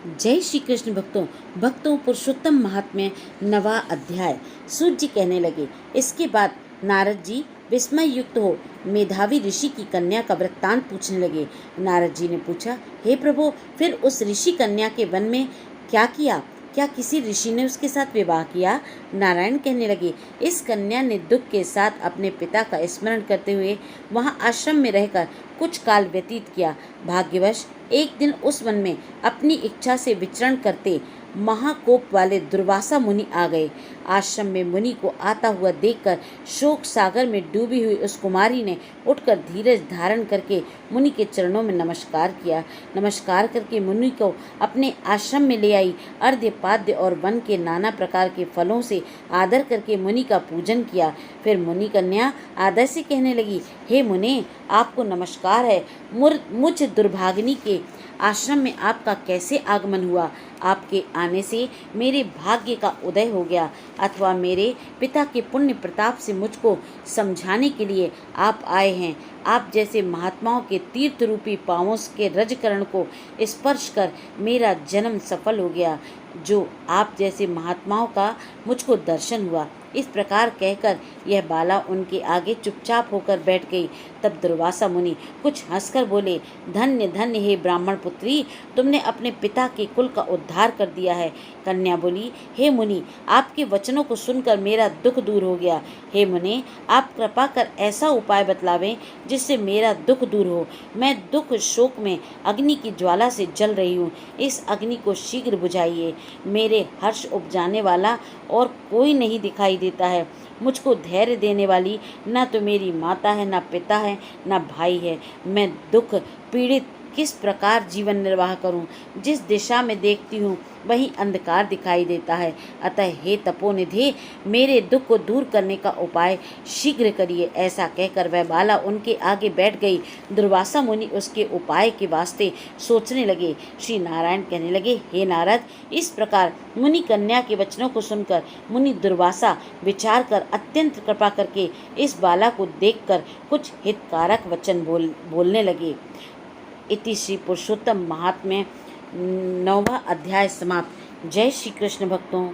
जय श्री कृष्ण भक्तों। पुरुषोत्तम महात्म्य नवा अध्याय। सूत जी कहने लगे। इसके बाद नारद जी विस्मय युक्त हो मेधावी ऋषि की कन्या का वृत्तांत पूछने लगे। नारद जी ने पूछा, हे प्रभु, फिर उस ऋषि कन्या के वन में क्या किया? क्या किसी ऋषि ने उसके साथ विवाह किया? नारायण कहने लगे, इस कन्या ने दुख के साथ अपने पिता का स्मरण करते हुए वहां आश्रम में रहकर कुछ काल व्यतीत किया। भाग्यवश एक दिन उस वन में अपनी इच्छा से विचरण करते महाकोप वाले दुर्वासा मुनि आ गए। आश्रम में मुनि को आता हुआ देखकर शोक सागर में डूबी हुई उस कुमारी ने उठकर धीरज धारण करके मुनि के चरणों में नमस्कार किया। नमस्कार करके मुनि को अपने आश्रम में ले आई। अर्घ्य पाद्य और वन के नाना प्रकार के फलों से आदर करके मुनि का पूजन किया। फिर मुनि कन्या आदर से कहने लगी, हे मुने, आपको नमस्कार है। मुझ दुर्भागिनी के आश्रम में आपका कैसे आगमन हुआ? आपके आने से मेरे भाग्य का उदय हो गया, अथवा मेरे पिता के पुण्य प्रताप से मुझको समझाने के लिए आप आए हैं। आप जैसे महात्माओं के तीर्थ रूपी पांवों के रजकरण को स्पर्श कर मेरा जन्म सफल हो गया। जो आप जैसे महात्माओं का मुझको दर्शन हुआ। इस प्रकार कहकर यह बाला उनके आगे चुपचाप होकर बैठ गई। तब दुर्वासा मुनि कुछ हंसकर बोले, धन्य धन्य हे ब्राह्मण पुत्री, तुमने अपने पिता के कुल का उद्धार कर दिया है। कन्या बोली, हे मुनि, आपके वचनों को सुनकर मेरा दुख दूर हो गया। हे मुनि, आप कृपा कर ऐसा उपाय बतलावें जिससे मेरा दुख दूर हो। मैं दुख शोक में अग्नि की ज्वाला से जल रही हूँ। इस अग्नि को शीघ्र बुझाइए। मेरे हर्ष उपजाने वाला और कोई नहीं दिखाई देता है। मुझको धैर्य देने वाली न तो मेरी माता है, न पिता है, न भाई है। मैं दुख पीड़ित किस प्रकार जीवन निर्वाह करूं? जिस दिशा में देखती हूँ वहीं अंधकार दिखाई देता है। अतः हे तपोनिधि, मेरे दुख को दूर करने का उपाय शीघ्र करिए। ऐसा कहकर वह बाला उनके आगे बैठ गई। दुर्वासा मुनि उसके उपाय के वास्ते सोचने लगे। श्री नारायण कहने लगे, हे नारद, इस प्रकार मुनि कन्या के वचनों को सुनकर मुनि दुर्वासा विचार कर अत्यंत कृपा करके इस बाला को देखकर कुछ हितकारक वचन बोलने लगे। इति श्री पुरुषोत्तम महात्म्य 9वां अध्याय समाप्त। जय श्री कृष्ण भक्तों।